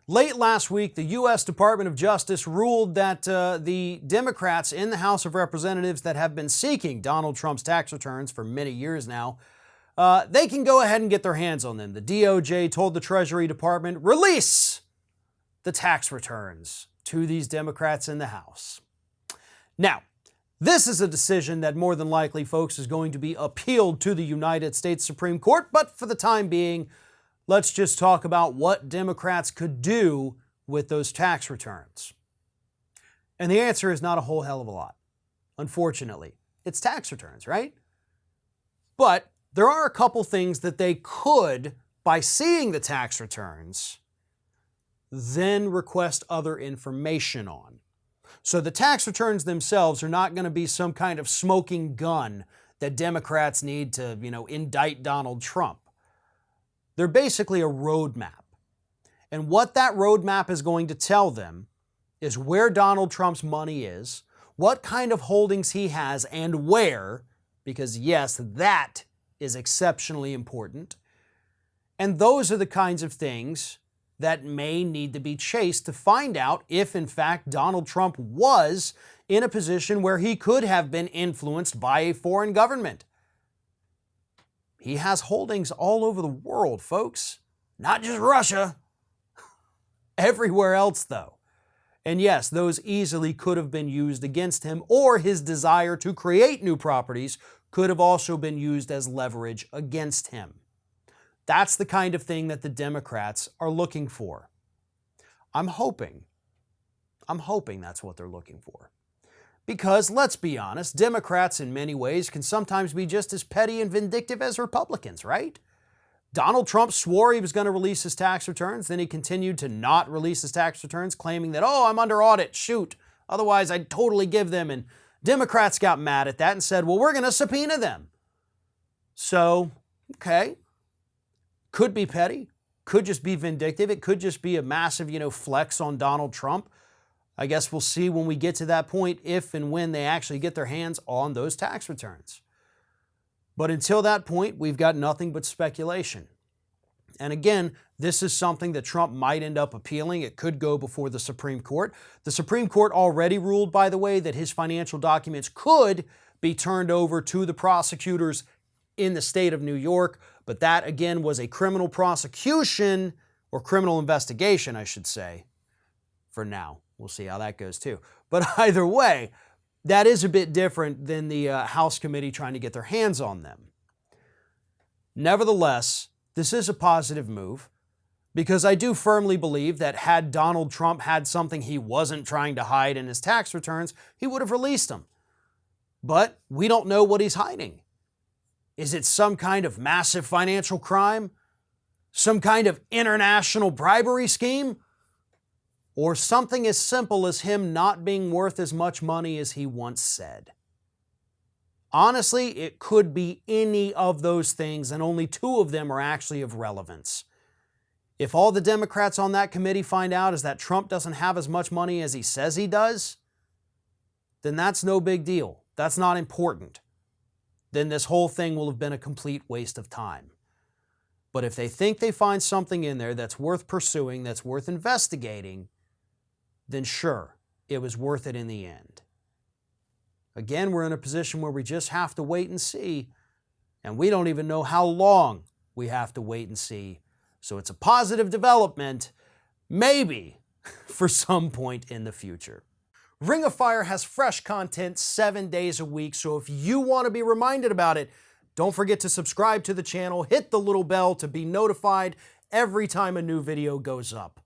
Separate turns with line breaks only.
Late last week, the U.S. Department of Justice ruled that the Democrats in the House of Representatives that have been seeking Donald Trump's tax returns for many years now, they can go ahead and get their hands on them. The DOJ told the Treasury Department, release the tax returns to these Democrats in the House. Now, this is a decision that more than likely, folks, is going to be appealed to the United States Supreme Court, but for the time being, let's just talk about what Democrats could do with those tax returns. And the answer is not a whole hell of a lot, unfortunately. It's tax returns, right? But there are a couple things that they could, by seeing the tax returns, then request other information on. So the tax returns themselves are not going to be some kind of smoking gun that Democrats need to, indict Donald Trump. They're basically a roadmap. And what that roadmap is going to tell them is where Donald Trump's money is, what kind of holdings he has, and where, because yes, that is exceptionally important. And those are the kinds of things that may need to be chased to find out if, in fact, Donald Trump was in a position where he could have been influenced by a foreign government. He has holdings all over the world, folks. Not just Russia. Everywhere else, though. And yes, those easily could have been used against him, or his desire to create new properties could have also been used as leverage against him. That's the kind of thing that the Democrats are looking for. I'm hoping that's what they're looking for. Because, let's be honest, Democrats in many ways can sometimes be just as petty and vindictive as Republicans, right? Donald Trump swore he was going to release his tax returns, then he continued to not release his tax returns, claiming that, I'm under audit, shoot, otherwise I'd totally give them. And Democrats got mad at that and said, well, we're going to subpoena them. So, okay, could be petty, could just be vindictive, it could just be a massive, flex on Donald Trump. I guess we'll see when we get to that point if and when they actually get their hands on those tax returns. But until that point, we've got nothing but speculation. And again, this is something that Trump might end up appealing. It could go before the Supreme Court. The Supreme Court already ruled, by the way, that his financial documents could be turned over to the prosecutors in the state of New York. But that, again, was a criminal prosecution, or criminal investigation, I should say, for now. We'll see how that goes too. But either way, that is a bit different than the House committee trying to get their hands on them. Nevertheless, this is a positive move because I do firmly believe that had Donald Trump had something he wasn't trying to hide in his tax returns, he would have released them. But we don't know what he's hiding. Is it some kind of massive financial crime? Some kind of international bribery scheme? Or something as simple as him not being worth as much money as he once said? Honestly, it could be any of those things, and only two of them are actually of relevance. If all the Democrats on that committee find out is that Trump doesn't have as much money as he says he does, then that's no big deal. That's not important. Then this whole thing will have been a complete waste of time. But if they think they find something in there that's worth pursuing, that's worth investigating, then sure, it was worth it in the end. Again, we're in a position where we just have to wait and see, and we don't even know how long we have to wait and see. So it's a positive development, maybe, for some point in the future. Ring of Fire has fresh content 7 days a week, so if you want to be reminded about it, don't forget to subscribe to the channel, hit the little bell to be notified every time a new video goes up.